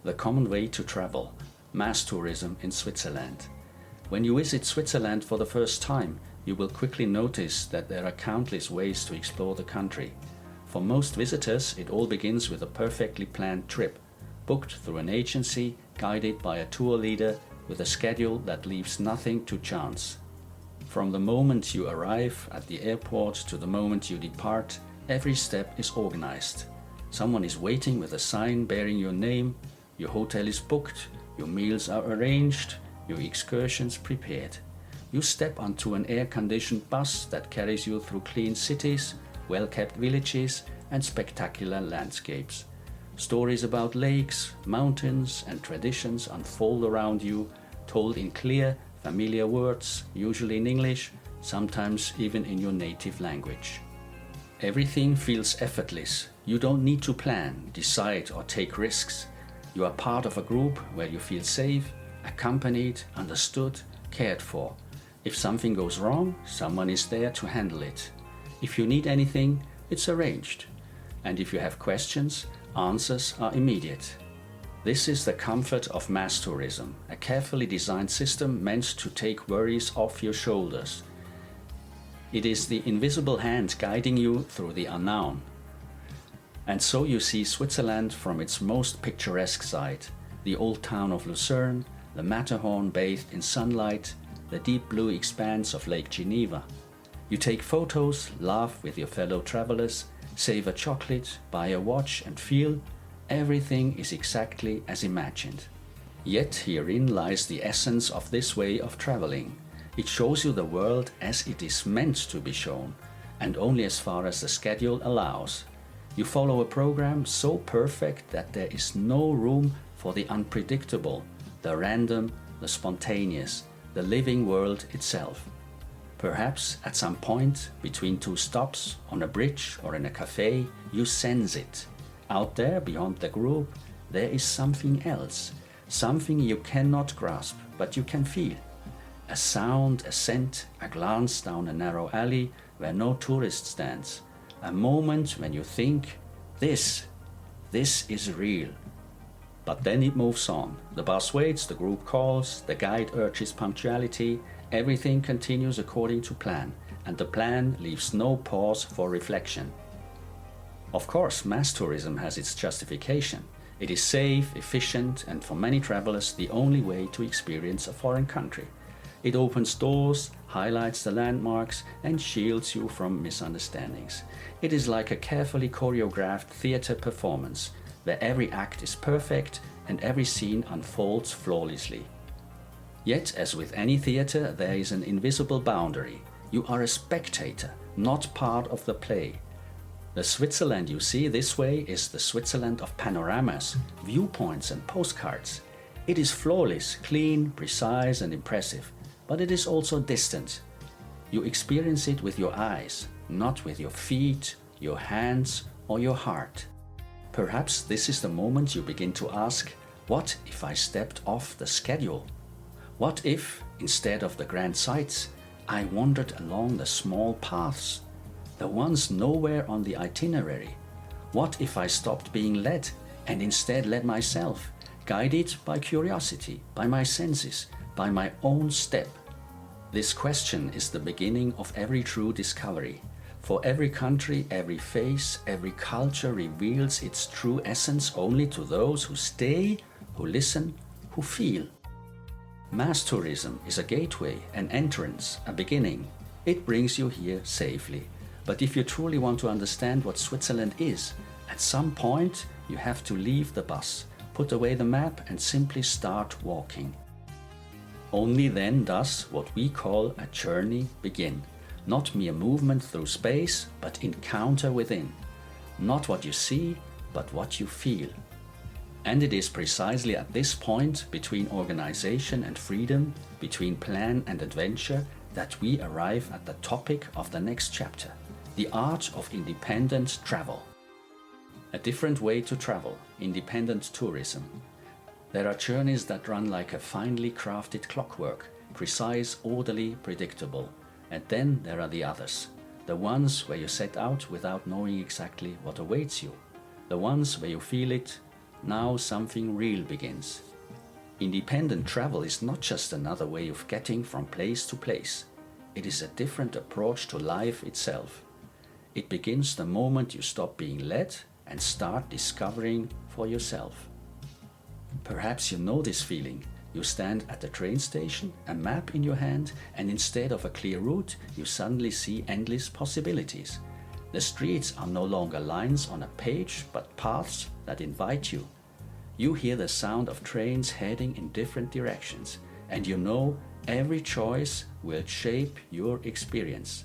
The common way to travel, mass tourism in Switzerland. When you visit Switzerland for the first time, you will quickly notice that there are countless ways to explore the country. For most visitors, it all begins with a perfectly planned trip, booked through an agency, guided by a tour leader with a schedule that leaves nothing to chance. From the moment you arrive at the airport to the moment you depart, every step is organized. Someone is waiting with a sign bearing your name, your hotel is booked, your meals are arranged, your excursions prepared. You step onto an air-conditioned bus that carries you through clean cities, well-kept villages and spectacular landscapes. Stories about lakes, mountains and traditions unfold around you, told in clear, familiar words, usually in English, sometimes even in your native language. Everything feels effortless. You don't need to plan, decide or take risks. You are part of a group where you feel safe, accompanied, understood, cared for. If something goes wrong, someone is there to handle it. If you need anything, it's arranged. And if you have questions, answers are immediate. This is the comfort of mass tourism, a carefully designed system meant to take worries off your shoulders. It is the invisible hand guiding you through the unknown. And so you see Switzerland from its most picturesque side, the old town of Lucerne, the Matterhorn bathed in sunlight, the deep blue expanse of Lake Geneva. You take photos, laugh with your fellow travelers, savor chocolate, buy a watch and feel everything is exactly as imagined. Yet herein lies the essence of this way of traveling. It shows you the world as it is meant to be shown, and only as far as the schedule allows. You follow a program so perfect that there is no room for the unpredictable, the random, the spontaneous, the living world itself. Perhaps at some point, between two stops, on a bridge or in a cafe, you sense it. Out there, beyond the group, there is something else, something you cannot grasp, but you can feel. A sound, a scent, a glance down a narrow alley where no tourist stands. A moment when you think, this is real. But then it moves on. The bus waits, the group calls, the guide urges punctuality, everything continues according to plan, and the plan leaves no pause for reflection. Of course, mass tourism has its justification. It is safe, efficient, and for many travelers the only way to experience a foreign country. It opens doors, highlights the landmarks, and shields you from misunderstandings. It is like a carefully choreographed theater performance, where every act is perfect and every scene unfolds flawlessly. Yet, as with any theater, there is an invisible boundary. You are a spectator, not part of the play. The Switzerland you see this way is the Switzerland of panoramas, viewpoints and postcards. It is flawless, clean, precise and impressive, but it is also distant. You experience it with your eyes, not with your feet, your hands or your heart. Perhaps this is the moment you begin to ask, what if I stepped off the schedule? What if, instead of the grand sights, I wandered along the small paths, the ones nowhere on the itinerary? What if I stopped being led and instead led myself, guided by curiosity, by my senses, by my own step? This question is the beginning of every true discovery. For every country, every face, every culture reveals its true essence only to those who stay, who listen, who feel. Mass tourism is a gateway, an entrance, a beginning. It brings you here safely. But if you truly want to understand what Switzerland is, at some point you have to leave the bus, put away the map and simply start walking. Only then does what we call a journey begin. Not mere movement through space, but encounter within. Not what you see, but what you feel. And it is precisely at this point, between organization and freedom, between plan and adventure, that we arrive at the topic of the next chapter, the art of independent travel. A different way to travel, independent tourism. There are journeys that run like a finely crafted clockwork, precise, orderly, predictable. And then there are the others, the ones where you set out without knowing exactly what awaits you, the ones where you feel it, Now something real begins. Independent travel is not just another way of getting from place to place. It is a different approach to life itself. It begins the moment you stop being led and start discovering for yourself. Perhaps you know this feeling. You stand at the train station, a map in your hand, and instead of a clear route, you suddenly see endless possibilities. The streets are no longer lines on a page, but paths that invite you. You hear the sound of trains heading in different directions, and you know every choice will shape your experience.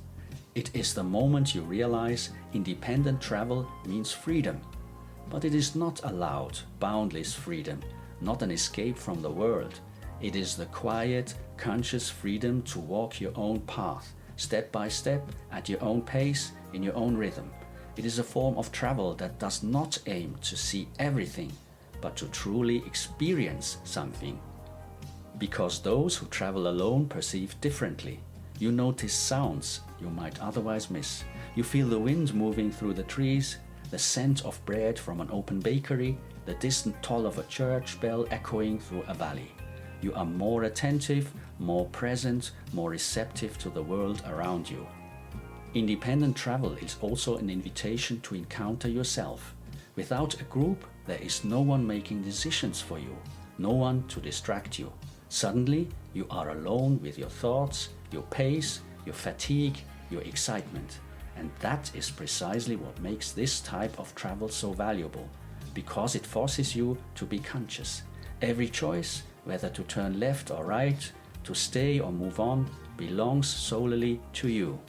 It is the moment you realize independent travel means freedom. But it is not a loud, boundless freedom, not an escape from the world. It is the quiet, conscious freedom to walk your own path, step by step, at your own pace, in your own rhythm. It is a form of travel that does not aim to see everything, but to truly experience something. Because those who travel alone perceive differently. You notice sounds you might otherwise miss. You feel the wind moving through the trees, the scent of bread from an open bakery, the distant toll of a church bell echoing through a valley. You are more attentive, more present, more receptive to the world around you. Independent travel is also an invitation to encounter yourself. Without a group, there is no one making decisions for you, no one to distract you. Suddenly, you are alone with your thoughts, your pace, your fatigue, your excitement. And that is precisely what makes this type of travel so valuable, because it forces you to be conscious. Every choice, whether to turn left or right, to stay or move on, belongs solely to you.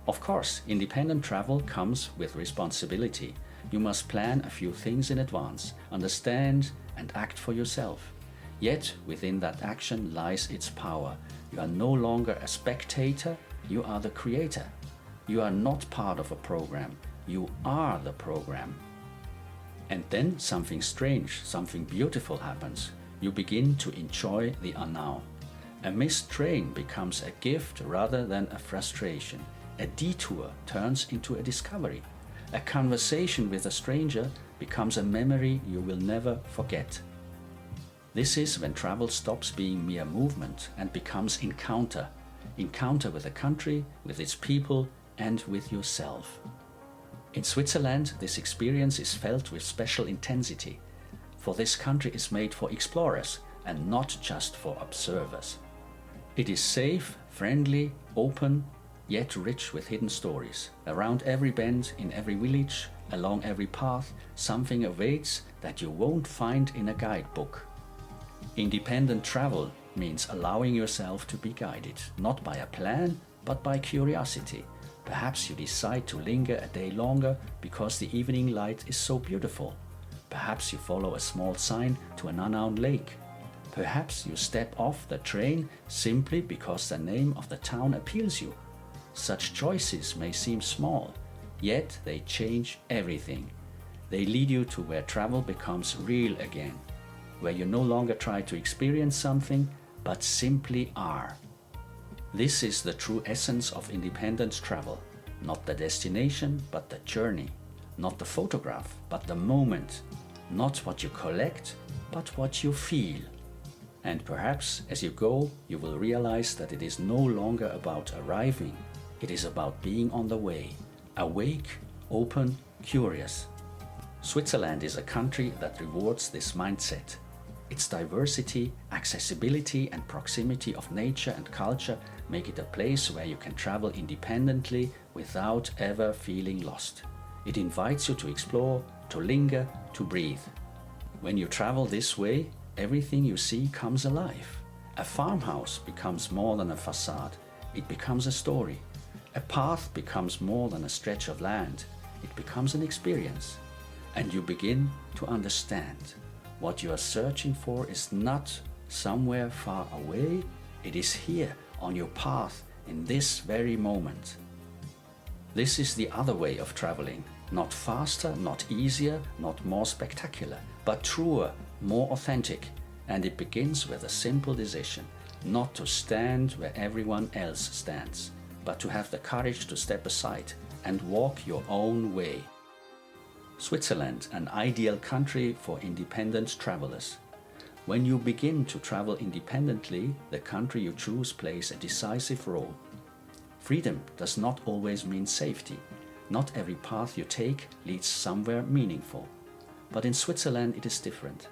Of course, independent travel comes with responsibility. You must plan a few things in advance, understand and act for yourself. Yet, within that action lies its power. You are no longer a spectator, you are the creator. You are not part of a program, you are the program. And then something strange, something beautiful happens. You begin to enjoy the unknown. A missed train becomes a gift rather than a frustration. A detour turns into a discovery. A conversation with a stranger becomes a memory you will never forget. This is when travel stops being mere movement and becomes encounter. Encounter with a country, with its people, and with yourself. In Switzerland, this experience is felt with special intensity, for this country is made for explorers and not just for observers. It is safe, friendly, open, yet rich with hidden stories. Around every bend, in every village, along every path, something awaits that you won't find in a guidebook. Independent travel means allowing yourself to be guided, not by a plan, but by curiosity. Perhaps you decide to linger a day longer because the evening light is so beautiful. Perhaps you follow a small sign to an unknown lake. Perhaps you step off the train simply because the name of the town appeals you. Such choices may seem small, yet they change everything. They lead you to where travel becomes real again, where you no longer try to experience something, but simply are. This is the true essence of independent travel, not the destination, but the journey, not the photograph, but the moment, not what you collect, but what you feel. And perhaps as you go, you will realize that it is no longer about arriving, it is about being on the way, awake, open, curious. Switzerland is a country that rewards this mindset. Its diversity, accessibility, and proximity of nature and culture make it a place where you can travel independently without ever feeling lost. It invites you to explore, to linger, to breathe. When you travel this way, everything you see comes alive. A farmhouse becomes more than a facade, it becomes a story. A path becomes more than a stretch of land, it becomes an experience. And you begin to understand. What you are searching for is not somewhere far away, it is here on your path in this very moment. This is the other way of traveling, not faster, not easier, not more spectacular, but truer, more authentic. And it begins with a simple decision, not to stand where everyone else stands, but to have the courage to step aside and walk your own way. Switzerland, an ideal country for independent travelers. When you begin to travel independently, the country you choose plays a decisive role. Freedom does not always mean safety. Not every path you take leads somewhere meaningful. But in Switzerland it is different.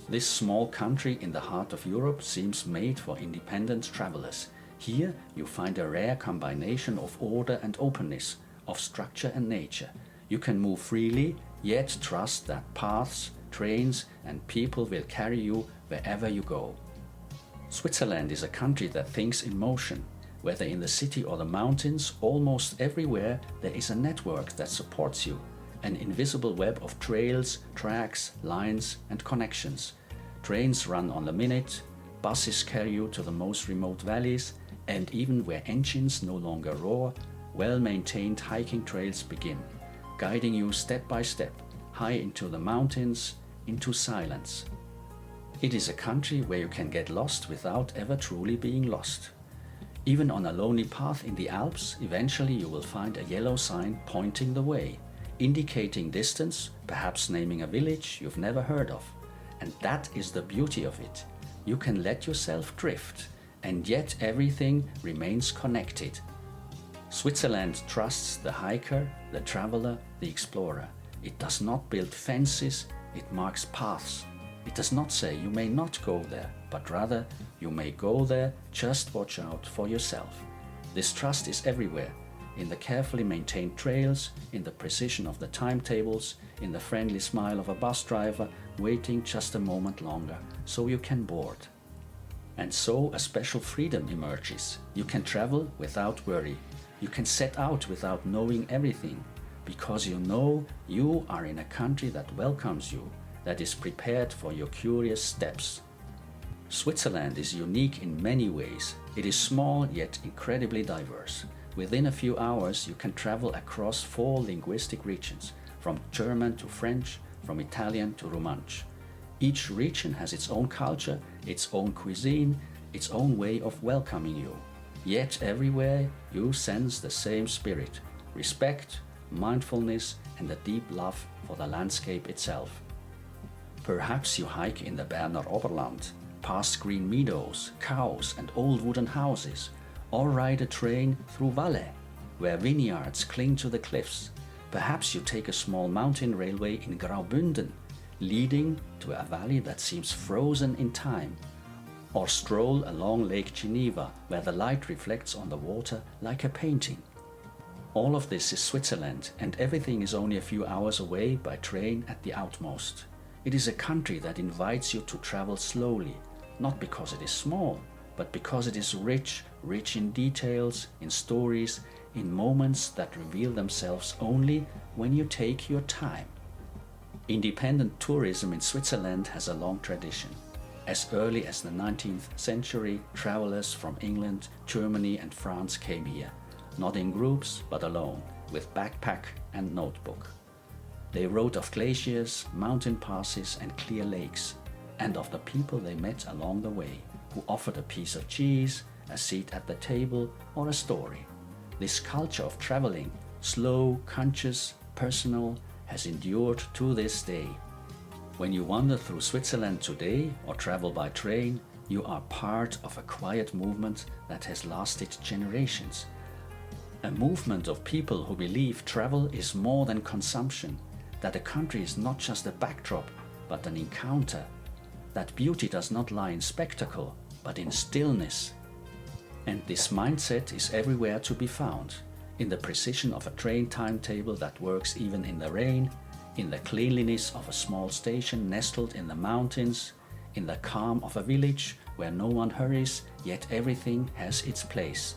This small country in the heart of Europe seems made for independent travelers. Here you find a rare combination of order and openness, of structure and nature. You can move freely, yet trust that paths, trains and people will carry you wherever you go. Switzerland is a country that thinks in motion. Whether in the city or the mountains, almost everywhere there is a network that supports you, an invisible web of trails, tracks, lines and connections. Trains run on the minute, buses carry you to the most remote valleys, and even where engines no longer roar, well-maintained hiking trails begin, guiding you step by step, high into the mountains, into silence. It is a country where you can get lost without ever truly being lost. Even on a lonely path in the Alps, eventually you will find a yellow sign pointing the way, indicating distance, perhaps naming a village you've never heard of. And that is the beauty of it. You can let yourself drift, and yet everything remains connected. Switzerland trusts the hiker, the traveler, the explorer. It does not build fences, it marks paths. It does not say you may not go there, but rather you may go there, just watch out for yourself. This trust is everywhere, in the carefully maintained trails, in the precision of the timetables, in the friendly smile of a bus driver waiting just a moment longer so you can board. And so a special freedom emerges. You can travel without worry. You can set out without knowing everything, because you know you are in a country that welcomes you, that is prepared for your curious steps. Switzerland is unique in many ways. It is small yet incredibly diverse. Within a few hours you can travel across 4 linguistic regions, from German to French, from Italian to Romansh. Each region has its own culture, its own cuisine, its own way of welcoming you. Yet everywhere you sense the same spirit: respect, mindfulness and a deep love for the landscape itself. Perhaps you hike in the Berner Oberland, past green meadows, cows and old wooden houses, or ride a train through Valais, where vineyards cling to the cliffs. Perhaps you take a small mountain railway in Graubünden, leading to a valley that seems frozen in time, or stroll along Lake Geneva, where the light reflects on the water like a painting. All of this is Switzerland, and everything is only a few hours away by train at the outmost. It is a country that invites you to travel slowly, not because it is small, but because it is rich in details, in stories, in moments that reveal themselves only when you take your time. Independent tourism in Switzerland has a long tradition. As early as the 19th century, travelers from England, Germany and France came here, not in groups but alone, with backpack and notebook. They wrote of glaciers, mountain passes and clear lakes, and of the people they met along the way, who offered a piece of cheese, a seat at the table or a story. This culture of traveling, slow, conscious, personal, has endured to this day. When you wander through Switzerland today or travel by train, you are part of a quiet movement that has lasted generations. A movement of people who believe travel is more than consumption, that a country is not just a backdrop, but an encounter, that beauty does not lie in spectacle, but in stillness. And this mindset is everywhere to be found, in the precision of a train timetable that works even in the rain, in the cleanliness of a small station nestled in the mountains, in the calm of a village where no one hurries, yet everything has its place.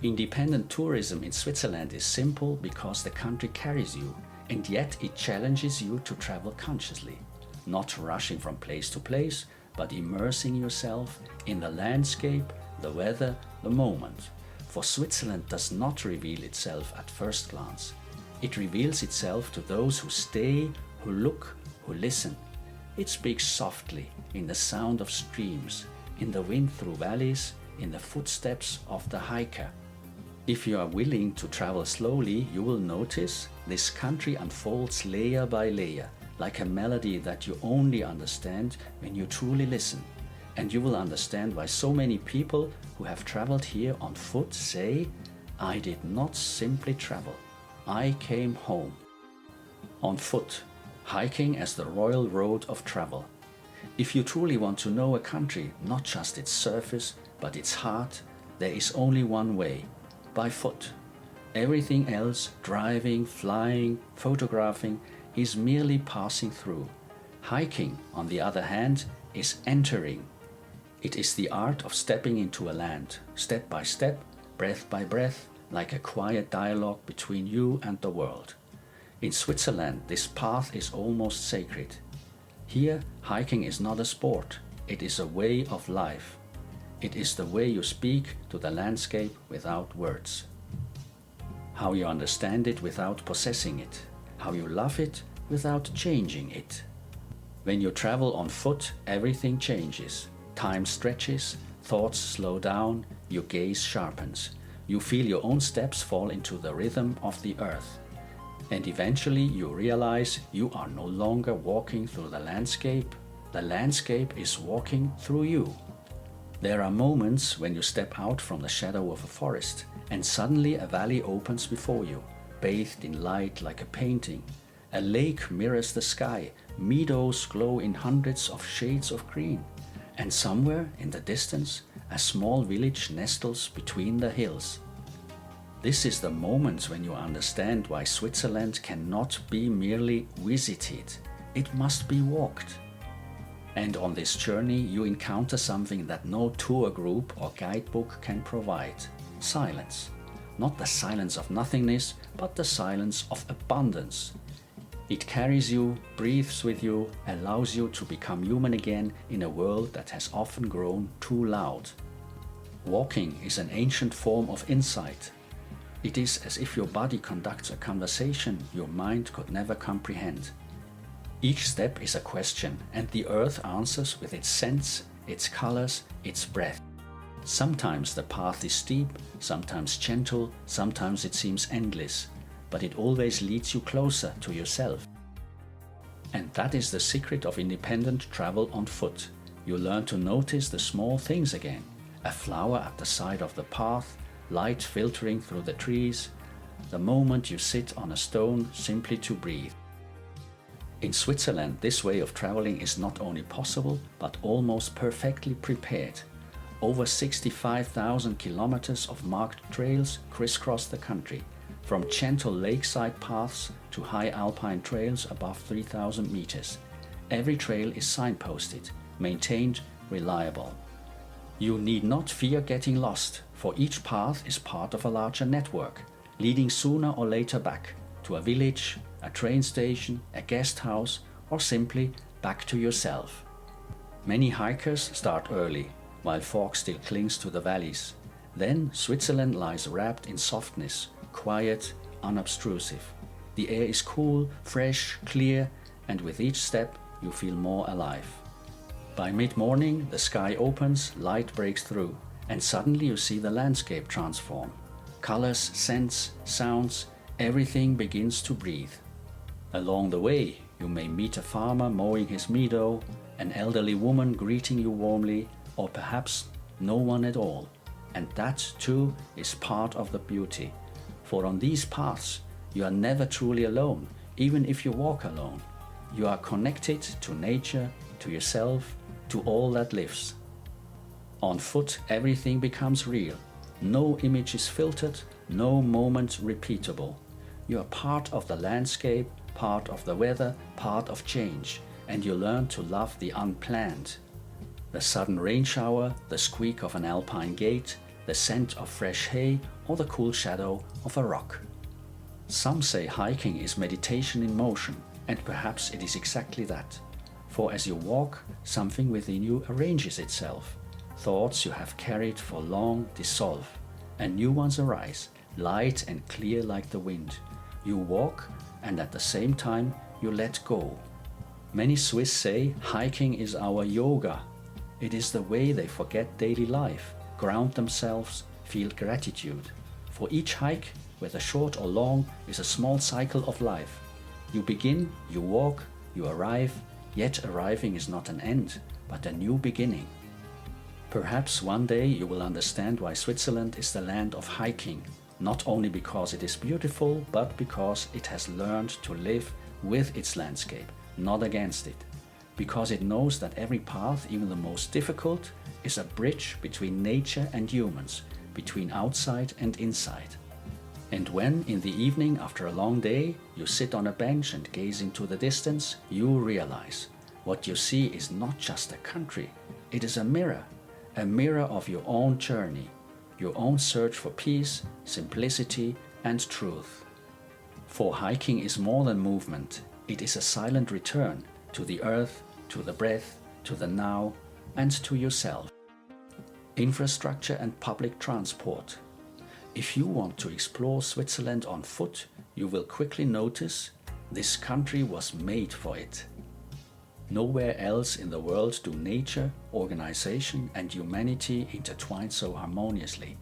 Independent tourism in Switzerland is simple because the country carries you, and yet it challenges you to travel consciously, not rushing from place to place, but immersing yourself in the landscape, the weather, the moment. For Switzerland does not reveal itself at first glance. It reveals itself to those who stay, who look, who listen. It speaks softly in the sound of streams, in the wind through valleys, in the footsteps of the hiker. If you are willing to travel slowly, you will notice this country unfolds layer by layer, like a melody that you only understand when you truly listen. And you will understand why so many people who have traveled here on foot say, "I did not simply travel, I came home." On foot, hiking as the royal road of travel. If you truly want to know a country, not just its surface, but its heart, there is only one way: by foot. Everything else, driving, flying, photographing, is merely passing through. Hiking, on the other hand, is entering. It is the art of stepping into a land, step by step, breath by breath, like a quiet dialogue between you and the world. In Switzerland, this path is almost sacred. Here, hiking is not a sport, it is a way of life. It is the way you speak to the landscape without words. How you understand it without possessing it. How you love it without changing it. When you travel on foot, everything changes. Time stretches, thoughts slow down, your gaze sharpens. You feel your own steps fall into the rhythm of the earth. And eventually you realize you are no longer walking through the landscape is walking through you. There are moments when you step out from the shadow of a forest and suddenly a valley opens before you, bathed in light like a painting. A lake mirrors the sky, meadows glow in hundreds of shades of green, and somewhere in the distance a small village nestles between the hills. This is the moment when you understand why Switzerland cannot be merely visited, it must be walked. And on this journey you encounter something that no tour group or guidebook can provide: silence. Not the silence of nothingness, but the silence of abundance. It carries you, breathes with you, allows you to become human again in a world that has often grown too loud. Walking is an ancient form of insight. It is as if your body conducts a conversation your mind could never comprehend. Each step is a question, and the earth answers with its scents, its colors, its breath. Sometimes the path is steep, sometimes gentle, sometimes it seems endless, but it always leads you closer to yourself. And that is the secret of independent travel on foot. You learn to notice the small things again. A flower at the side of the path, light filtering through the trees, the moment you sit on a stone simply to breathe. In Switzerland, this way of traveling is not only possible, but almost perfectly prepared. Over 65,000 kilometers of marked trails crisscross the country, from gentle lakeside paths to high alpine trails above 3,000 meters. Every trail is signposted, maintained, reliable. You need not fear getting lost, for each path is part of a larger network, leading sooner or later back to a village, a train station, a guest house, or simply back to yourself. Many hikers start early, while fog still clings to the valleys. Then Switzerland lies wrapped in softness, quiet, unobtrusive. The air is cool, fresh, clear, and with each step you feel more alive. By mid-morning, the sky opens, light breaks through, and suddenly you see the landscape transform. Colors, scents, sounds, everything begins to breathe. Along the way, you may meet a farmer mowing his meadow, an elderly woman greeting you warmly, or perhaps no one at all. And that too is part of the beauty. For on these paths, you are never truly alone, even if you walk alone. You are connected to nature, to yourself, to all that lives. On foot, everything becomes real. No image is filtered, no moment repeatable. You are part of the landscape, part of the weather, part of change, and you learn to love the unplanned. The sudden rain shower, the squeak of an alpine gate, the scent of fresh hay, or the cool shadow of a rock. Some say hiking is meditation in motion, and perhaps it is exactly that. For as you walk, something within you arranges itself. Thoughts you have carried for long dissolve, and new ones arise, light and clear like the wind. You walk, and at the same time you let go. Many Swiss say hiking is our yoga. It is the way they forget daily life, ground themselves, feel gratitude. For each hike, whether short or long, is a small cycle of life. You begin, you walk, you arrive, yet arriving is not an end, but a new beginning. Perhaps one day you will understand why Switzerland is the land of hiking, not only because it is beautiful, but because it has learned to live with its landscape, not against it. Because it knows that every path, even the most difficult, is a bridge between nature and humans, between outside and inside. And when, in the evening after a long day, you sit on a bench and gaze into the distance, you realize what you see is not just a country, it is a mirror of your own journey, your own search for peace, simplicity, and truth. For hiking is more than movement, it is a silent return to the earth, to the breath, to the now, and to yourself. Infrastructure and public transport. If you want to explore Switzerland on foot, you will quickly notice this country was made for it. Nowhere else in the world do nature, organization, and humanity intertwine so harmoniously.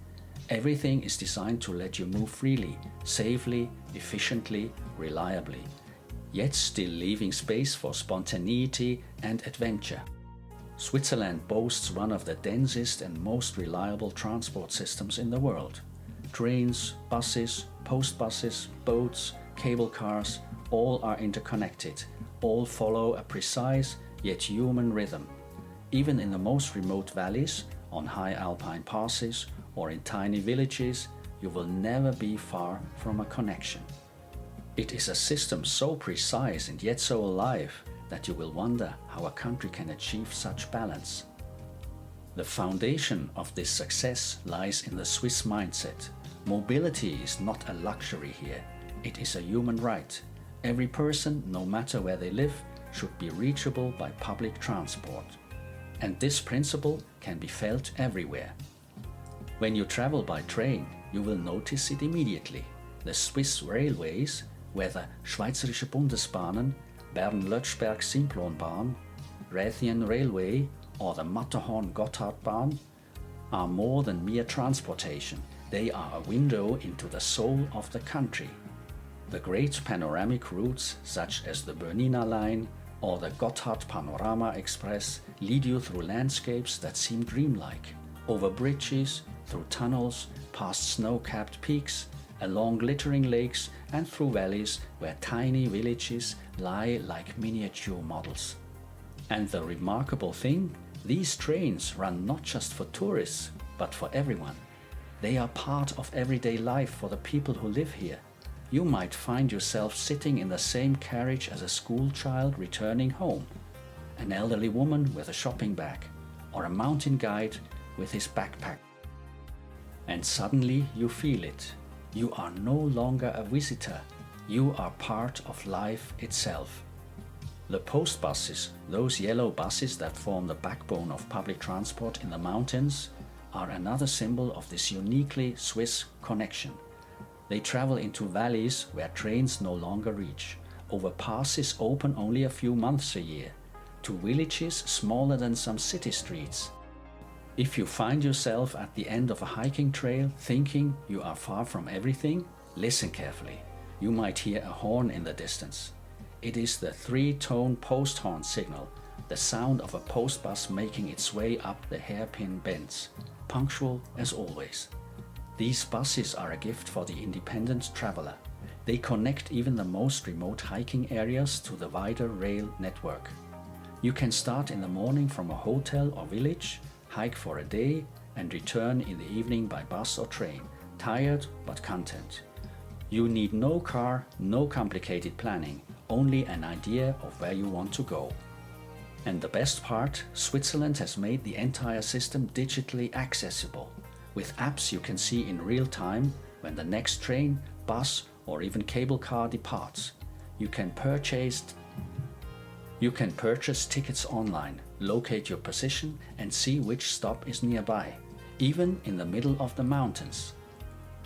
Everything is designed to let you move freely, safely, efficiently, reliably, yet still leaving space for spontaneity and adventure. Switzerland boasts one of the densest and most reliable transport systems in the world. Trains, buses, post buses, boats, cable cars, all are interconnected, all follow a precise yet human rhythm. Even in the most remote valleys, on high alpine passes, or in tiny villages, you will never be far from a connection. It is a system so precise and yet so alive that you will wonder how a country can achieve such balance. The foundation of this success lies in the Swiss mindset. Mobility is not a luxury here, it is a human right. Every person, no matter where they live, should be reachable by public transport. And this principle can be felt everywhere. When you travel by train, you will notice it immediately. The Swiss railways, whether Schweizerische Bundesbahnen, Bern-Lötschberg-Simplonbahn, Rhäthian Railway or the Matterhorn Gotthardbahn, are more than mere transportation. They are a window into the soul of the country. The great panoramic routes, such as the Bernina Line or the Gotthard Panorama Express, lead you through landscapes that seem dreamlike, over bridges, through tunnels, past snow-capped peaks, along glittering lakes, and through valleys where tiny villages lie like miniature models. And the remarkable thing, these trains run not just for tourists, but for everyone. They are part of everyday life for the people who live here. You might find yourself sitting in the same carriage as a school child returning home, an elderly woman with a shopping bag, or a mountain guide with his backpack. And suddenly you feel it. You are no longer a visitor. You are part of life itself. The post buses, those yellow buses that form the backbone of public transport in the mountains, are another symbol of this uniquely Swiss connection. They travel into valleys where trains no longer reach, over passes open only a few months a year, to villages smaller than some city streets. If you find yourself at the end of a hiking trail thinking you are far from everything, listen carefully. You might hear a horn in the distance. It is the three-tone post horn signal, the sound of a post bus making its way up the hairpin bends, punctual as always. These buses are a gift for the independent traveler. They connect even the most remote hiking areas to the wider rail network. You can start in the morning from a hotel or village, hike for a day, and return in the evening by bus or train, tired but content. You need no car, no complicated planning, only an idea of where you want to go. And the best part, Switzerland has made the entire system digitally accessible. With apps you can see in real time when the next train, bus, or even cable car departs. You can purchase tickets online, locate your position, and see which stop is nearby, even in the middle of the mountains.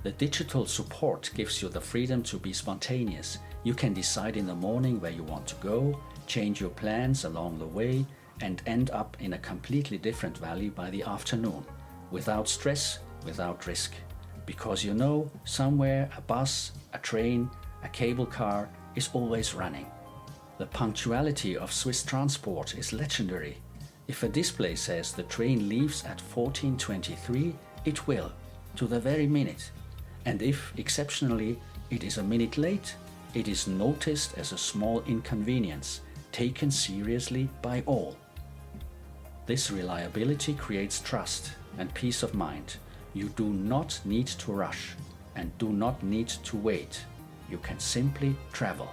The digital support gives you the freedom to be spontaneous. You can decide in the morning where you want to go, change your plans along the way, and end up in a completely different valley by the afternoon, without stress, without risk. because you know somewhere a bus, a train, a cable car is always running. The punctuality of Swiss transport is legendary. If a display says the train leaves at 14:23, it will, to the very minute. And if, exceptionally, it is a minute late, it is noticed as a small inconvenience, taken seriously by all. This reliability creates trust and peace of mind. You do not need to rush and do not need to wait. You can simply travel.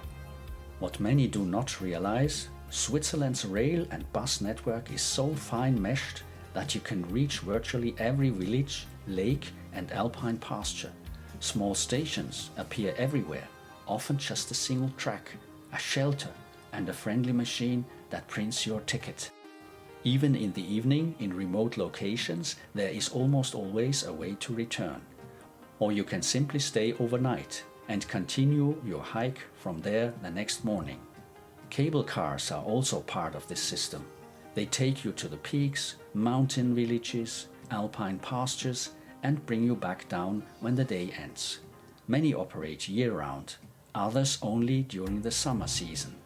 What many do not realize, Switzerland's rail and bus network is so fine meshed that you can reach virtually every village, lake and alpine pasture. Small stations appear everywhere, often just a single track, a shelter and a friendly machine that prints your ticket. Even in the evening, in remote locations, there is almost always a way to return. Or you can simply stay overnight and continue your hike from there the next morning. Cable cars are also part of this system. They take you to the peaks, mountain villages, alpine pastures, and bring you back down when the day ends. Many operate year-round, others only during the summer season.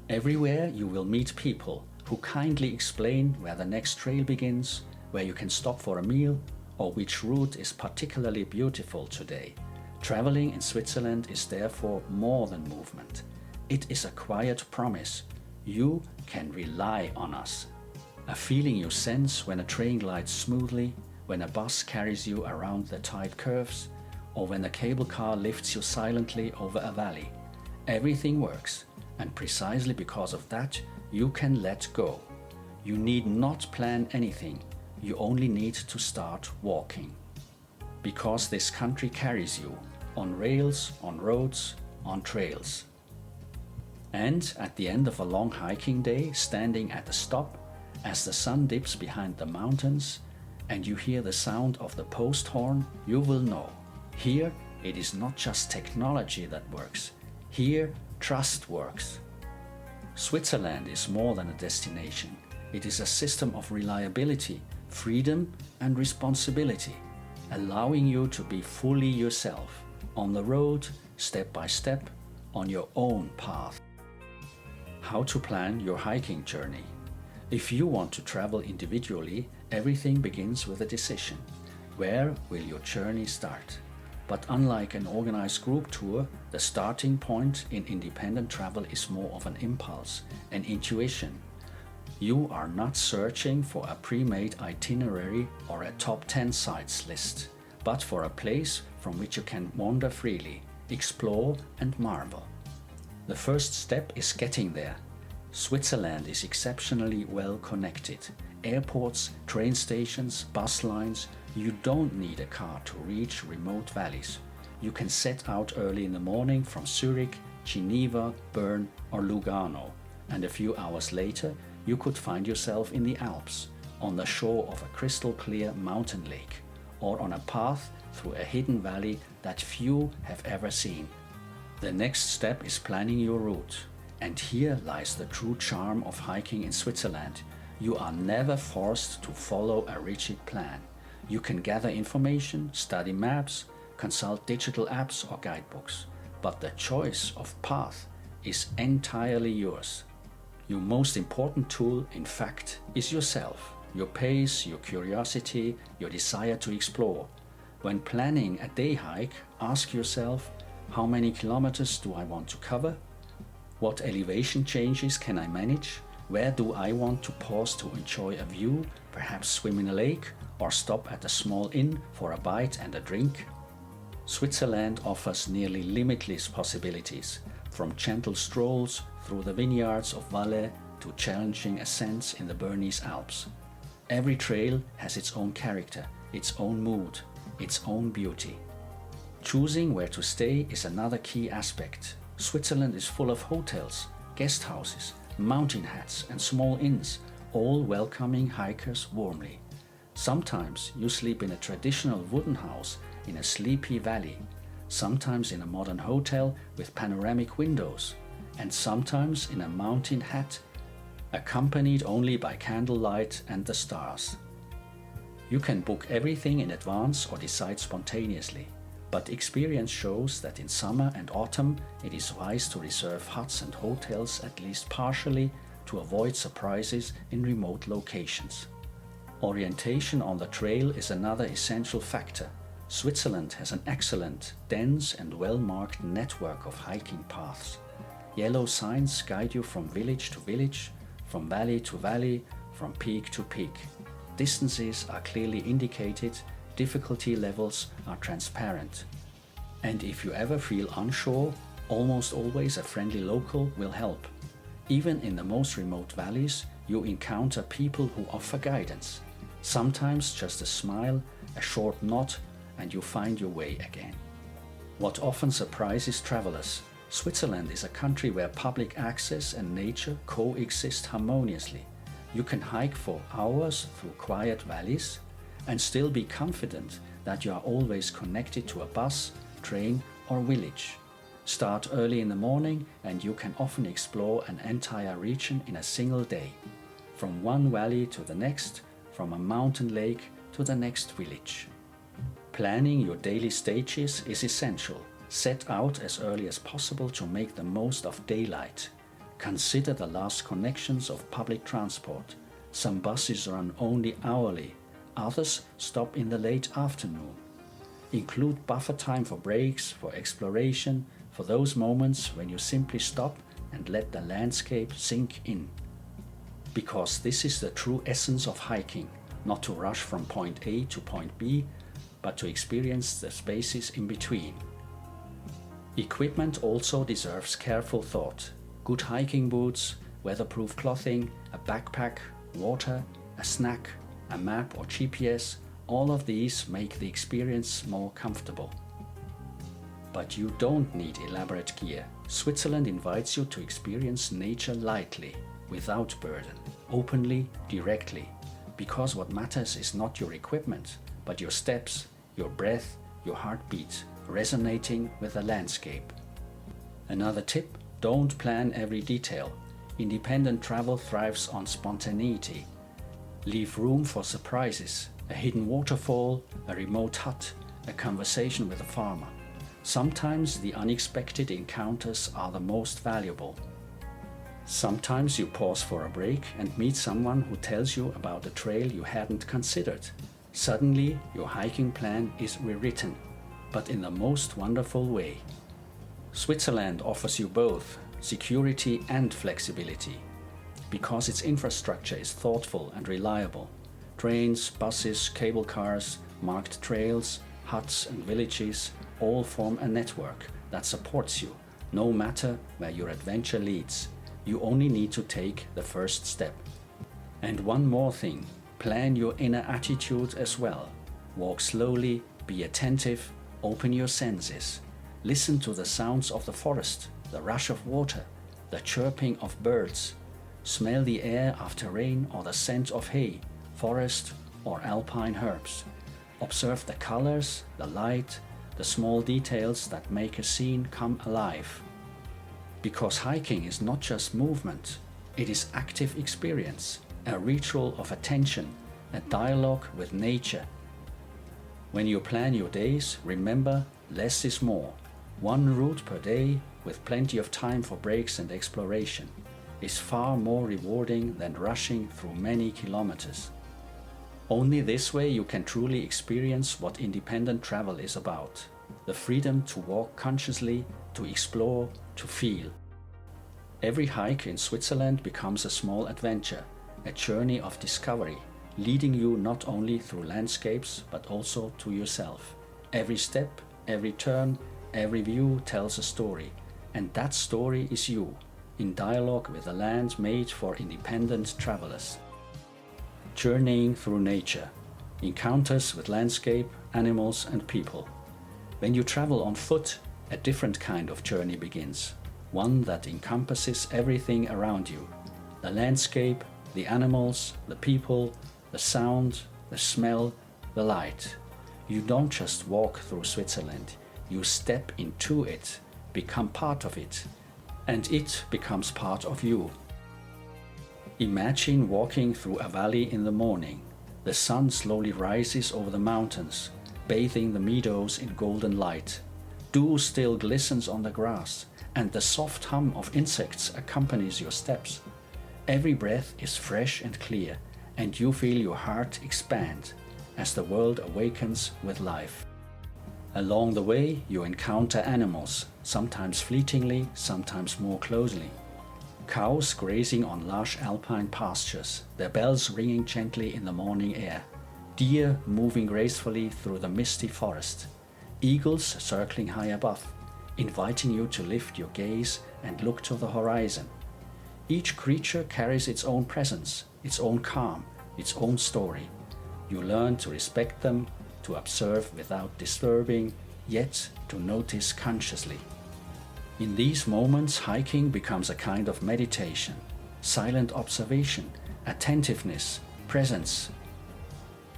Everywhere you will meet people who kindly explain where the next trail begins, where you can stop for a meal, or which route is particularly beautiful today. Traveling in Switzerland is therefore more than movement. It is a quiet promise. You can rely on us. A feeling you sense when a train glides smoothly, when a bus carries you around the tight curves, or when a cable car lifts you silently over a valley. Everything works, and precisely because of that, you can let go. You need not plan anything, you only need to start walking. Because this country carries you, on rails, on roads, on trails. And at the end of a long hiking day, standing at the stop, as the sun dips behind the mountains, and you hear the sound of the post horn, you will know. Here, it is not just technology that works. Here, trust works. Switzerland is more than a destination. It is a system of reliability, freedom and responsibility, allowing you to be fully yourself, on the road, step by step, on your own path. How to plan your hiking journey. If you want to travel individually, everything begins with a decision. Where will your journey start? But unlike an organized group tour, the starting point in independent travel is more of an impulse, an intuition. You are not searching for a pre-made itinerary or a top 10 sites list, but for a place from which you can wander freely, explore and marvel. The first step is getting there. Switzerland is exceptionally well connected. Airports, train stations, bus lines. You don't need a car to reach remote valleys. You can set out early in the morning from Zurich, Geneva, Bern or Lugano, and a few hours later you could find yourself in the Alps, on the shore of a crystal clear mountain lake, or on a path through a hidden valley that few have ever seen. The next step is planning your route, and here lies the true charm of hiking in Switzerland. You are never forced to follow a rigid plan. You can gather information, study maps, consult digital apps or guidebooks, but the choice of path is entirely yours. Your most important tool, in fact, is yourself, your pace, your curiosity, your desire to explore. When planning a day hike, ask yourself, how many kilometers do I want to cover? What elevation changes can I manage? Where do I want to pause to enjoy a view, perhaps swim in a lake, or stop at a small inn for a bite and a drink? Switzerland offers nearly limitless possibilities, from gentle strolls through the vineyards of Valais to challenging ascents in the Bernese Alps. Every trail has its own character, its own mood, its own beauty. Choosing where to stay is another key aspect. Switzerland is full of hotels, guest houses, mountain huts and small inns, all welcoming hikers warmly. Sometimes you sleep in a traditional wooden house in a sleepy valley, sometimes in a modern hotel with panoramic windows, and sometimes in a mountain hut, accompanied only by candlelight and the stars. You can book everything in advance or decide spontaneously, but experience shows that in summer and autumn it is wise to reserve huts and hotels at least partially to avoid surprises in remote locations. Orientation on the trail is another essential factor. Switzerland has an excellent, dense and well-marked network of hiking paths. Yellow signs guide you from village to village, from valley to valley, from peak to peak. Distances are clearly indicated, difficulty levels are transparent. And if you ever feel unsure, almost always a friendly local will help. Even in the most remote valleys, you encounter people who offer guidance. Sometimes just a smile, a short nod, and you find your way again. What often surprises travelers, Switzerland is a country where public access and nature coexist harmoniously. You can hike for hours through quiet valleys and still be confident that you are always connected to a bus, train or village. Start early in the morning and you can often explore an entire region in a single day. From one valley to the next, from a mountain lake to the next village. Planning your daily stages is essential. Set out as early as possible to make the most of daylight. Consider the last connections of public transport. Some buses run only hourly, others stop in the late afternoon. Include buffer time for breaks, for exploration, for those moments when you simply stop and let the landscape sink in. Because this is the true essence of hiking, not to rush from point A to point B, but to experience the spaces in between. Equipment also deserves careful thought. Good hiking boots, weatherproof clothing, a backpack, water, a snack, a map or GPS, all of these make the experience more comfortable. But you don't need elaborate gear. Switzerland invites you to experience nature lightly, without burden, openly, directly. Because what matters is not your equipment, but your steps, your breath, your heartbeat, resonating with the landscape. Another tip, don't plan every detail. Independent travel thrives on spontaneity. Leave room for surprises, a hidden waterfall, a remote hut, a conversation with a farmer. Sometimes the unexpected encounters are the most valuable. Sometimes you pause for a break and meet someone who tells you about a trail you hadn't considered. Suddenly, your hiking plan is rewritten, but in the most wonderful way. Switzerland offers you both security and flexibility, because its infrastructure is thoughtful and reliable. Trains, buses, cable cars, marked trails, huts and villages all form a network that supports you, no matter where your adventure leads. You only need to take the first step. And one more thing, plan your inner attitude as well. Walk slowly, be attentive, open your senses. Listen to the sounds of the forest, the rush of water, the chirping of birds. Smell the air after rain or the scent of hay, forest or alpine herbs. Observe the colors, the light, the small details that make a scene come alive. Because hiking is not just movement, it is active experience, a ritual of attention, a dialogue with nature. When you plan your days, remember, less is more. One route per day, with plenty of time for breaks and exploration, is far more rewarding than rushing through many kilometers. Only this way you can truly experience what independent travel is about. The freedom to walk consciously, to explore, to feel. Every hike in Switzerland becomes a small adventure, a journey of discovery, leading you not only through landscapes but also to yourself. Every step, every turn, every view tells a story, and that story is you, in dialogue with a land made for independent travelers. Journeying through nature, encounters with landscape, animals and people. When you travel on foot, a different kind of journey begins, one that encompasses everything around you. The landscape, the animals, the people, the sound, the smell, the light. You don't just walk through Switzerland, you step into it, become part of it, and it becomes part of you. Imagine walking through a valley in the morning. The sun slowly rises over the mountains, bathing the meadows in golden light. Dew still glistens on the grass, and the soft hum of insects accompanies your steps. Every breath is fresh and clear, and you feel your heart expand as the world awakens with life. Along the way, you encounter animals, sometimes fleetingly, sometimes more closely. Cows grazing on lush alpine pastures, their bells ringing gently in the morning air. Deer moving gracefully through the misty forest. Eagles circling high above, inviting you to lift your gaze and look to the horizon. Each creature carries its own presence, its own calm, its own story. You learn to respect them, to observe without disturbing, yet to notice consciously. In these moments, hiking becomes a kind of meditation, silent observation, attentiveness, presence.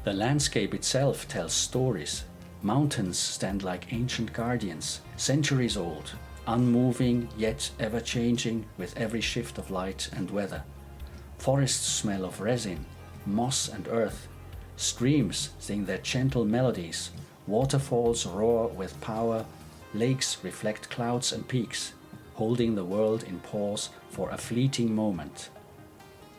The landscape itself tells stories. Mountains stand like ancient guardians, centuries old, unmoving yet ever-changing with every shift of light and weather. Forests smell of resin, moss and earth. Streams sing their gentle melodies. Waterfalls roar with power. Lakes reflect clouds and peaks, holding the world in pause for a fleeting moment.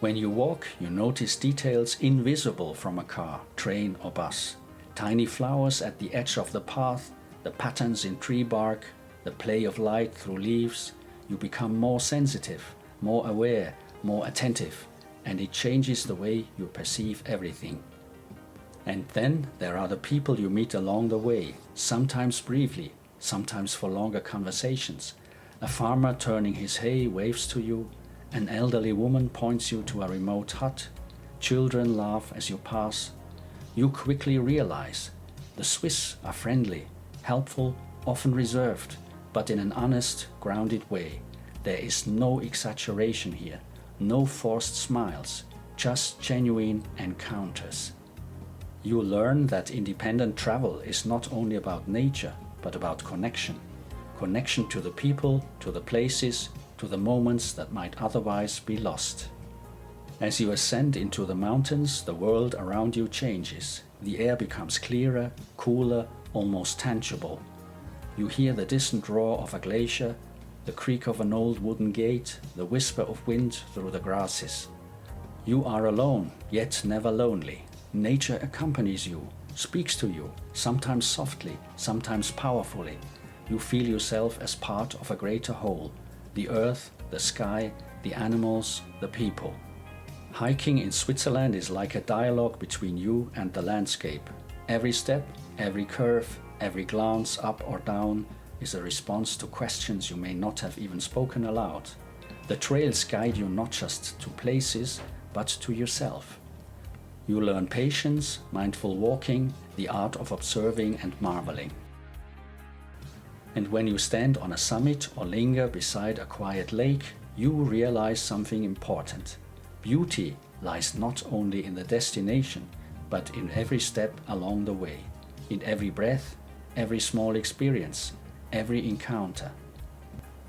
When you walk, you notice details invisible from a car, train or bus. Tiny flowers at the edge of the path, the patterns in tree bark, the play of light through leaves. You become more sensitive, more aware, more attentive, and it changes the way you perceive everything. And then there are the people you meet along the way, sometimes briefly, sometimes for longer conversations. A farmer turning his hay waves to you. An elderly woman points you to a remote hut. Children laugh as you pass. You quickly realize the Swiss are friendly, helpful, often reserved, but in an honest, grounded way. There is no exaggeration here, no forced smiles, just genuine encounters. You learn that independent travel is not only about nature, but about connection. Connection to the people, to the places, to the moments that might otherwise be lost. As you ascend into the mountains, the world around you changes. The air becomes clearer, cooler, almost tangible. You hear the distant roar of a glacier, the creak of an old wooden gate, the whisper of wind through the grasses. You are alone, yet never lonely. Nature accompanies you, speaks to you, sometimes softly, sometimes powerfully. You feel yourself as part of a greater whole, the earth, the sky, the animals, the people. Hiking in Switzerland is like a dialogue between you and the landscape. Every step, every curve, every glance up or down is a response to questions you may not have even spoken aloud. The trails guide you not just to places, but to yourself. You learn patience, mindful walking, the art of observing and marveling. And when you stand on a summit or linger beside a quiet lake, you realize something important. Beauty lies not only in the destination, but in every step along the way, in every breath, every small experience, every encounter.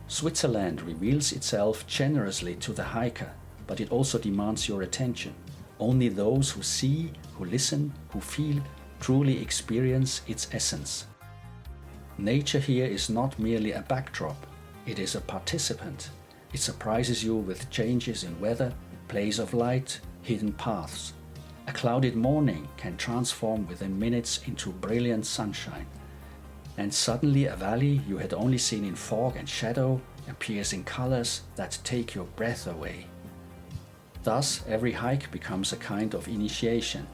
Switzerland reveals itself generously to the hiker, but it also demands your attention. Only those who see, who listen, who feel, truly experience its essence. Nature here is not merely a backdrop, it is a participant. It surprises you with changes in weather, plays of light, hidden paths. A clouded morning can transform within minutes into brilliant sunshine. And suddenly a valley you had only seen in fog and shadow appears in colors that take your breath away. Thus, every hike becomes a kind of initiation.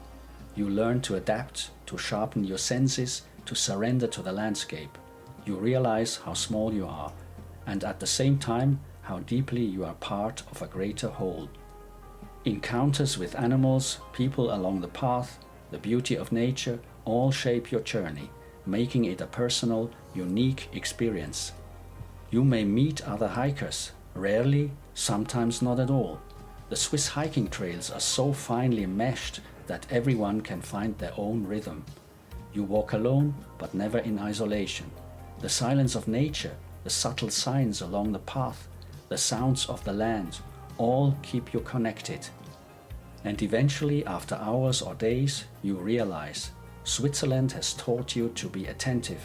You learn to adapt, to sharpen your senses, to surrender to the landscape. You realize how small you are, and at the same time, how deeply you are part of a greater whole. Encounters with animals, people along the path, the beauty of nature, all shape your journey, making it a personal, unique experience. You may meet other hikers, rarely, sometimes not at all. The Swiss hiking trails are so finely meshed that everyone can find their own rhythm. You walk alone, but never in isolation. The silence of nature, the subtle signs along the path, the sounds of the land, all keep you connected. And eventually, after hours or days, you realize Switzerland has taught you to be attentive,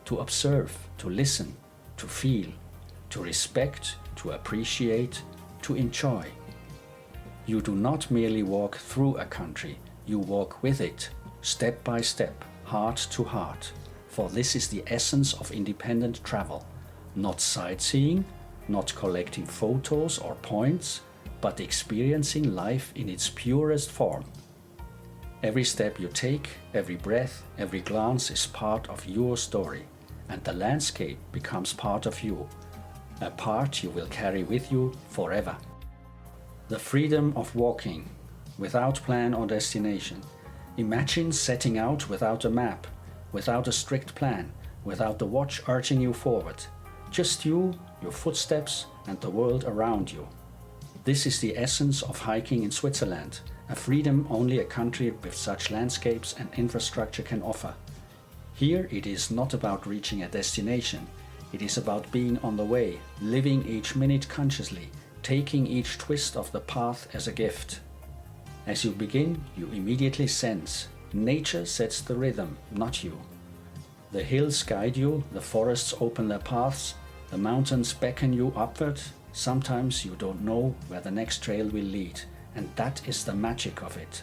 to observe, to listen, to feel, to respect, to appreciate, to enjoy. You do not merely walk through a country, you walk with it, step by step, heart to heart, for this is the essence of independent travel, not sightseeing, not collecting photos or points, but experiencing life in its purest form. Every step you take, every breath, every glance is part of your story, and the landscape becomes part of you, a part you will carry with you forever. The freedom of walking, without plan or destination. Imagine setting out without a map, without a strict plan, without the watch urging you forward. Just you, your footsteps, and the world around you. This is the essence of hiking in Switzerland, a freedom only a country with such landscapes and infrastructure can offer. Here it is not about reaching a destination, it is about being on the way, living each minute consciously, taking each twist of the path as a gift. As you begin, you immediately sense, nature sets the rhythm, not you. The hills guide you, the forests open their paths, the mountains beckon you upward. Sometimes you don't know where the next trail will lead, and that is the magic of it.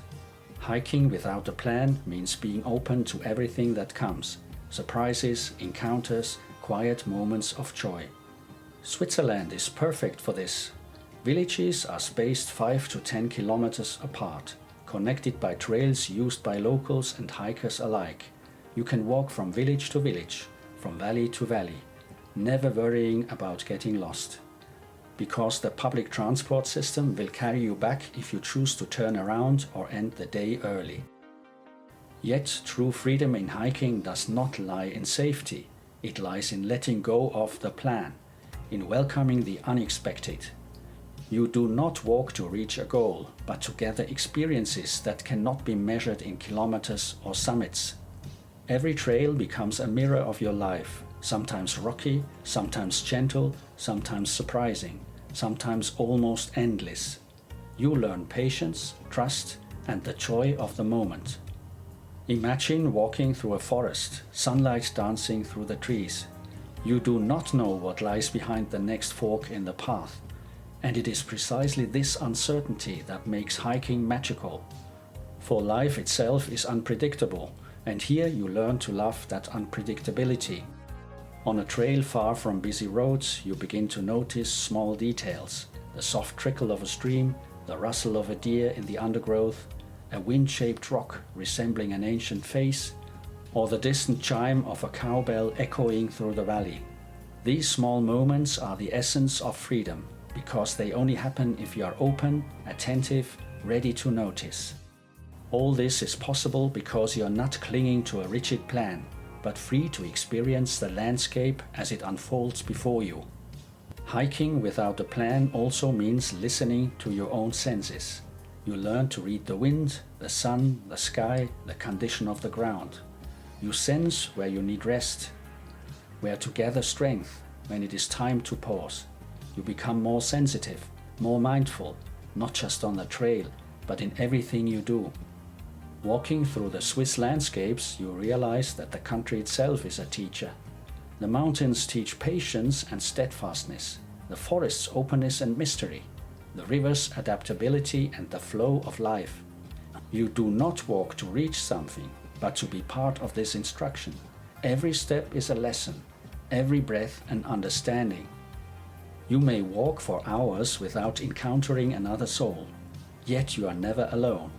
Hiking without a plan means being open to everything that comes, surprises, encounters, quiet moments of joy. Switzerland is perfect for this. Villages are spaced 5 to 10 kilometers apart, connected by trails used by locals and hikers alike. You can walk from village to village, from valley to valley, never worrying about getting lost. Because the public transport system will carry you back if you choose to turn around or end the day early. Yet true freedom in hiking does not lie in safety. It lies in letting go of the plan, in welcoming the unexpected. You do not walk to reach a goal, but to gather experiences that cannot be measured in kilometers or summits. Every trail becomes a mirror of your life, sometimes rocky, sometimes gentle, sometimes surprising, sometimes almost endless. You learn patience, trust, and the joy of the moment. Imagine walking through a forest, sunlight dancing through the trees. You do not know what lies behind the next fork in the path, and it is precisely this uncertainty that makes hiking magical. For life itself is unpredictable, and here you learn to love that unpredictability. On a trail far from busy roads, you begin to notice small details, the soft trickle of a stream, the rustle of a deer in the undergrowth, a wind-shaped rock resembling an ancient face, or the distant chime of a cowbell echoing through the valley. These small moments are the essence of freedom, because they only happen if you are open, attentive, ready to notice. All this is possible because you are not clinging to a rigid plan, but free to experience the landscape as it unfolds before you. Hiking without a plan also means listening to your own senses. You learn to read the wind, the sun, the sky, the condition of the ground. You sense where you need rest, where to gather strength, when it is time to pause. You become more sensitive, more mindful, not just on the trail, but in everything you do. Walking through the Swiss landscapes, you realize that the country itself is a teacher. The mountains teach patience and steadfastness, the forests openness and mystery, the rivers adaptability and the flow of life. You do not walk to reach something, but to be part of this instruction. Every step is a lesson, every breath an understanding. You may walk for hours without encountering another soul, yet you are never alone.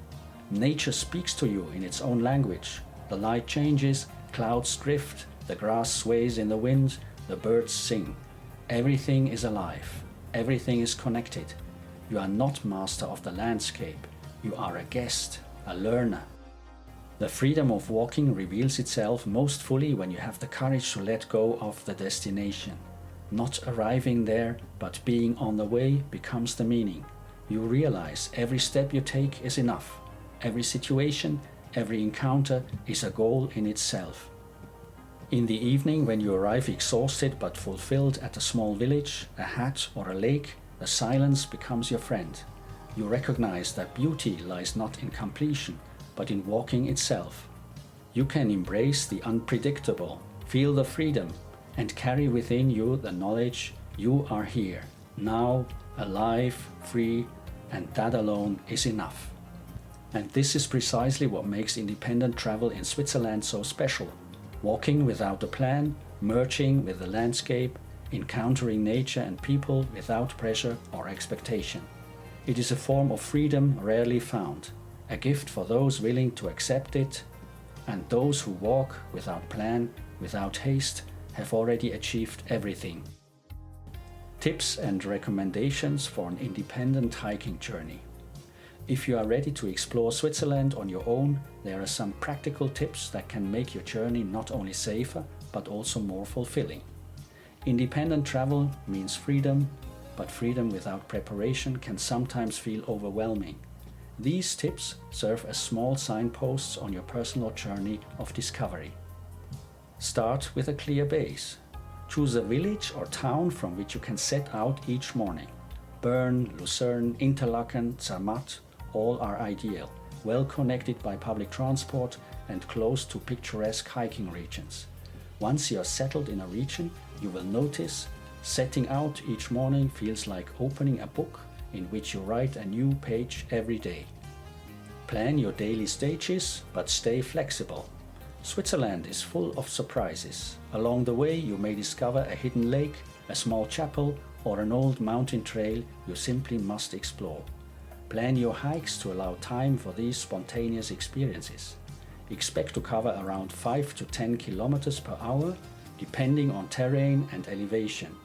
Nature speaks to you in its own language. The light changes, clouds drift, the grass sways in the wind, the birds sing. Everything is alive, everything is connected. You are not master of the landscape, you are a guest, a learner. The freedom of walking reveals itself most fully when you have the courage to let go of the destination. Not arriving there, but being on the way becomes the meaning. You realize every step you take is enough. Every situation, every encounter is a goal in itself. In the evening, when you arrive exhausted but fulfilled at a small village, a hut or a lake, the silence becomes your friend. You recognize that beauty lies not in completion, but in walking itself. You can embrace the unpredictable, feel the freedom, and carry within you the knowledge you are here, now, alive, free, and that alone is enough. And this is precisely what makes independent travel in Switzerland so special. Walking without a plan, merging with the landscape, encountering nature and people without pressure or expectation. It is a form of freedom rarely found, a gift for those willing to accept it, and those who walk without plan, without haste, have already achieved everything. Tips and recommendations for an independent hiking journey. If you are ready to explore Switzerland on your own, there are some practical tips that can make your journey not only safer, but also more fulfilling. Independent travel means freedom, but freedom without preparation can sometimes feel overwhelming. These tips serve as small signposts on your personal journey of discovery. Start with a clear base. Choose a village or town from which you can set out each morning. Bern, Lucerne, Interlaken, Zermatt, all are ideal, well connected by public transport and close to picturesque hiking regions. Once you are settled in a region, you will notice setting out each morning feels like opening a book in which you write a new page every day. Plan your daily stages, but stay flexible. Switzerland is full of surprises. Along the way, you may discover a hidden lake, a small chapel, or an old mountain trail you simply must explore. Plan your hikes to allow time for these spontaneous experiences. Expect to cover around 5 to 10 kilometers per hour, depending on terrain and elevation,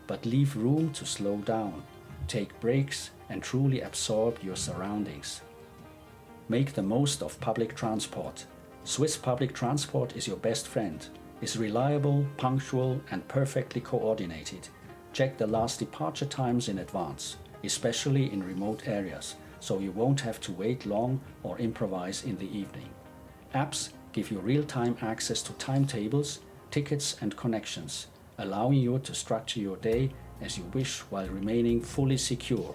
but leave room to slow down, take breaks, and truly absorb your surroundings. Make the most of public transport. Swiss public transport is your best friend, is reliable, punctual, and perfectly coordinated. Check the last departure times in advance, especially in remote areas, so you won't have to wait long or improvise in the evening. Apps give you real-time access to timetables, tickets, and connections, allowing you to structure your day as you wish while remaining fully secure.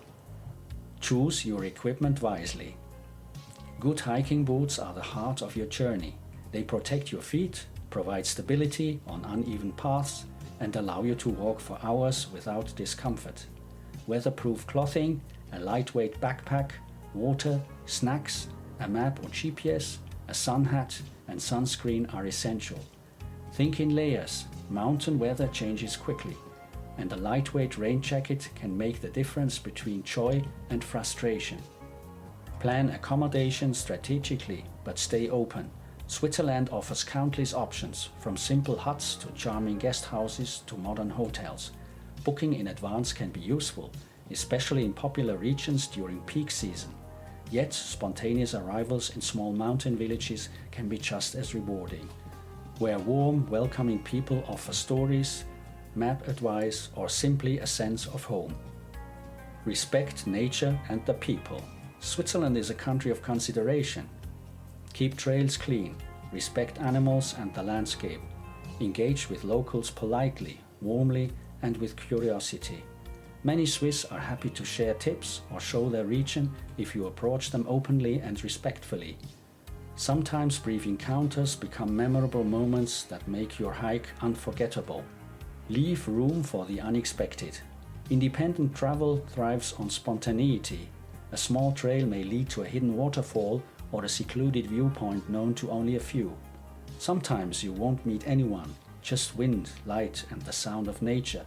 Choose your equipment wisely. Good hiking boots are the heart of your journey. They protect your feet, provide stability on uneven paths, and allow you to walk for hours without discomfort. Weatherproof clothing, a lightweight backpack, water, snacks, a map or GPS, a sun hat, and sunscreen are essential. Think in layers. Mountain weather changes quickly, and a lightweight rain jacket can make the difference between joy and frustration. Plan accommodation strategically, but stay open. Switzerland offers countless options, from simple huts to charming guest houses to modern hotels. Booking in advance can be useful, especially in popular regions during peak season. Yet, spontaneous arrivals in small mountain villages can be just as rewarding, where warm, welcoming people offer stories, map advice, or simply a sense of home. Respect nature and the people. Switzerland is a country of consideration. Keep trails clean, respect animals and the landscape. Engage with locals politely, warmly, and with curiosity. Many Swiss are happy to share tips or show their region if you approach them openly and respectfully. Sometimes brief encounters become memorable moments that make your hike unforgettable. Leave room for the unexpected. Independent travel thrives on spontaneity. A small trail may lead to a hidden waterfall or a secluded viewpoint known to only a few. Sometimes you won't meet anyone, just wind, light, and the sound of nature.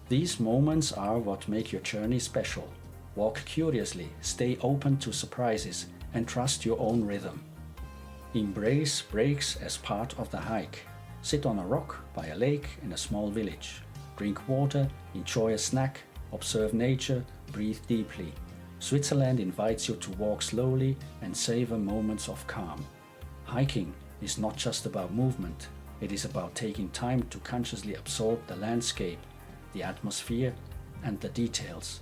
These moments are what make your journey special. Walk curiously, stay open to surprises, and trust your own rhythm. Embrace breaks as part of the hike. Sit on a rock by a lake in a small village. Drink water, enjoy a snack, observe nature, breathe deeply. Switzerland invites you to walk slowly and savor moments of calm. Hiking is not just about movement. It is about taking time to consciously absorb the landscape, the atmosphere, and the details.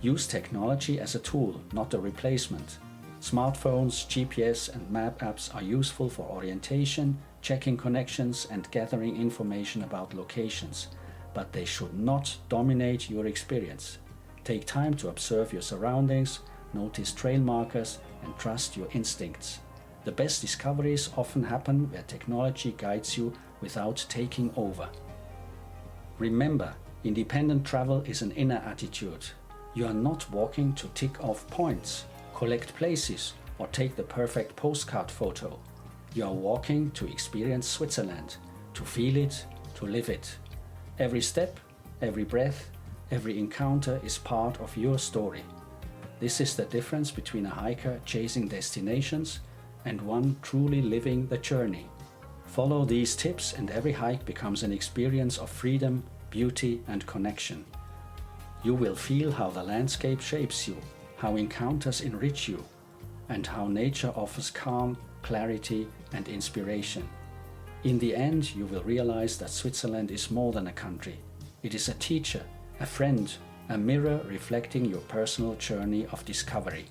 Use technology as a tool, not a replacement. Smartphones, GPS, and map apps are useful for orientation, checking connections, and gathering information about locations, but they should not dominate your experience. Take time to observe your surroundings, notice trail markers, and trust your instincts. The best discoveries often happen where technology guides you without taking over. Remember, independent travel is an inner attitude. You are not walking to tick off points, collect places, or take the perfect postcard photo. You are walking to experience Switzerland, to feel it, to live it. Every step, every breath, every encounter is part of your story. This is the difference between a hiker chasing destinations and one truly living the journey. Follow these tips and every hike becomes an experience of freedom, beauty, and connection. You will feel how the landscape shapes you, how encounters enrich you, and how nature offers calm, clarity, and inspiration. In the end, you will realize that Switzerland is more than a country. It is a teacher, a friend, a mirror reflecting your personal journey of discovery.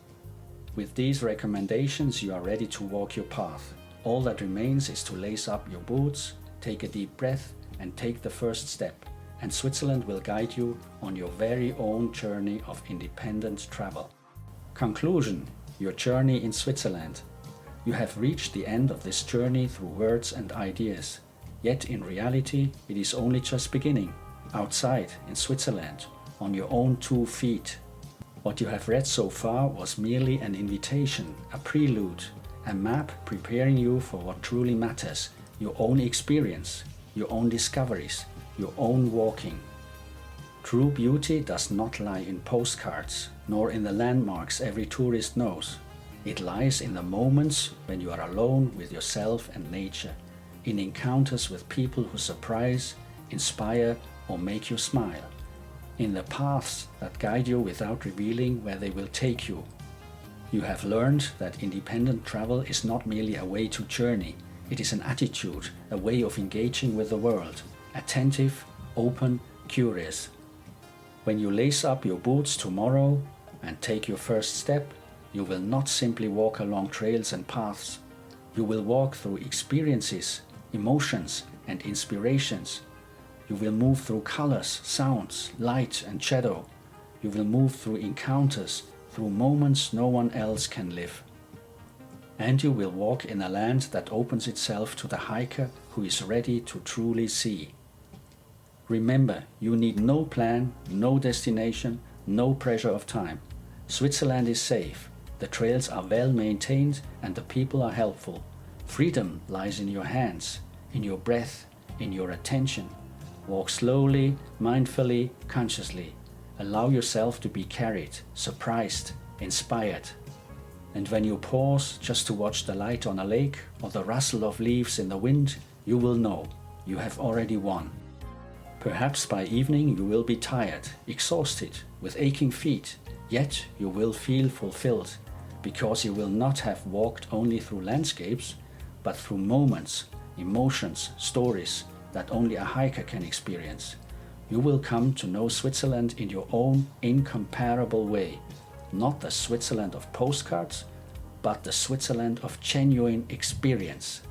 With these recommendations, you are ready to walk your path. All that remains is to lace up your boots, take a deep breath, and take the first step. And Switzerland will guide you on your very own journey of independent travel. Conclusion: your journey in Switzerland. You have reached the end of this journey through words and ideas. Yet in reality, it is only just beginning, outside in Switzerland, on your own 2 feet. What you have read so far was merely an invitation, a prelude, a map preparing you for what truly matters, your own experience, your own discoveries, your own walking. True beauty does not lie in postcards, nor in the landmarks every tourist knows. It lies in the moments when you are alone with yourself and nature, in encounters with people who surprise, inspire, or make you smile, in the paths that guide you without revealing where they will take you. You have learned that independent travel is not merely a way to journey, it is an attitude, a way of engaging with the world, attentive, open, curious. When you lace up your boots tomorrow and take your first step, you will not simply walk along trails and paths. You will walk through experiences, emotions, and inspirations. You will move through colors, sounds, light and shadow. You will move through encounters, through moments no one else can live. And you will walk in a land that opens itself to the hiker who is ready to truly see. Remember, you need no plan, no destination, no pressure of time. Switzerland is safe. The trails are well maintained and the people are helpful. Freedom lies in your hands, in your breath, in your attention. Walk slowly, mindfully, consciously. Allow yourself to be carried, surprised, inspired. And when you pause just to watch the light on a lake or the rustle of leaves in the wind, you will know you have already won. Perhaps by evening you will be tired, exhausted, with aching feet, yet you will feel fulfilled, because you will not have walked only through landscapes, but through moments, emotions, stories that only a hiker can experience. You will come to know Switzerland in your own incomparable way, not the Switzerland of postcards, but the Switzerland of genuine experience.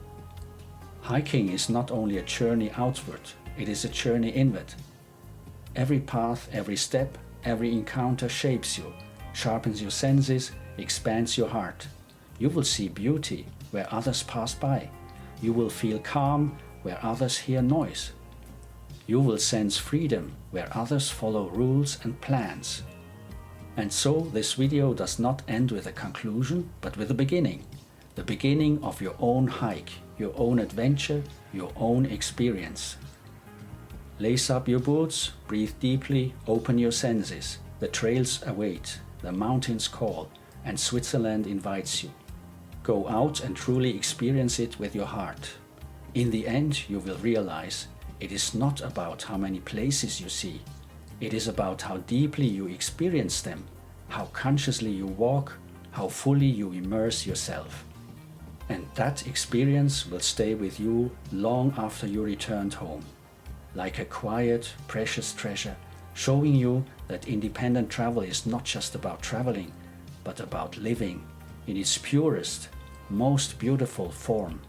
Hiking is not only a journey outward, it is a journey inward. Every path, every step, every encounter shapes you, sharpens your senses, expands your heart. You will see beauty where others pass by. You will feel calm where others hear noise. You will sense freedom where others follow rules and plans. And so this video does not end with a conclusion, but with a beginning. The beginning of your own hike, your own adventure, your own experience. Lace up your boots, breathe deeply, open your senses. The trails await, the mountains call, and Switzerland invites you. Go out and truly experience it with your heart. In the end, you will realize it is not about how many places you see. It is about how deeply you experience them, how consciously you walk, how fully you immerse yourself. And that experience will stay with you long after you returned home, like a quiet, precious treasure, showing you that independent travel is not just about traveling, but about living in its purest, most beautiful form.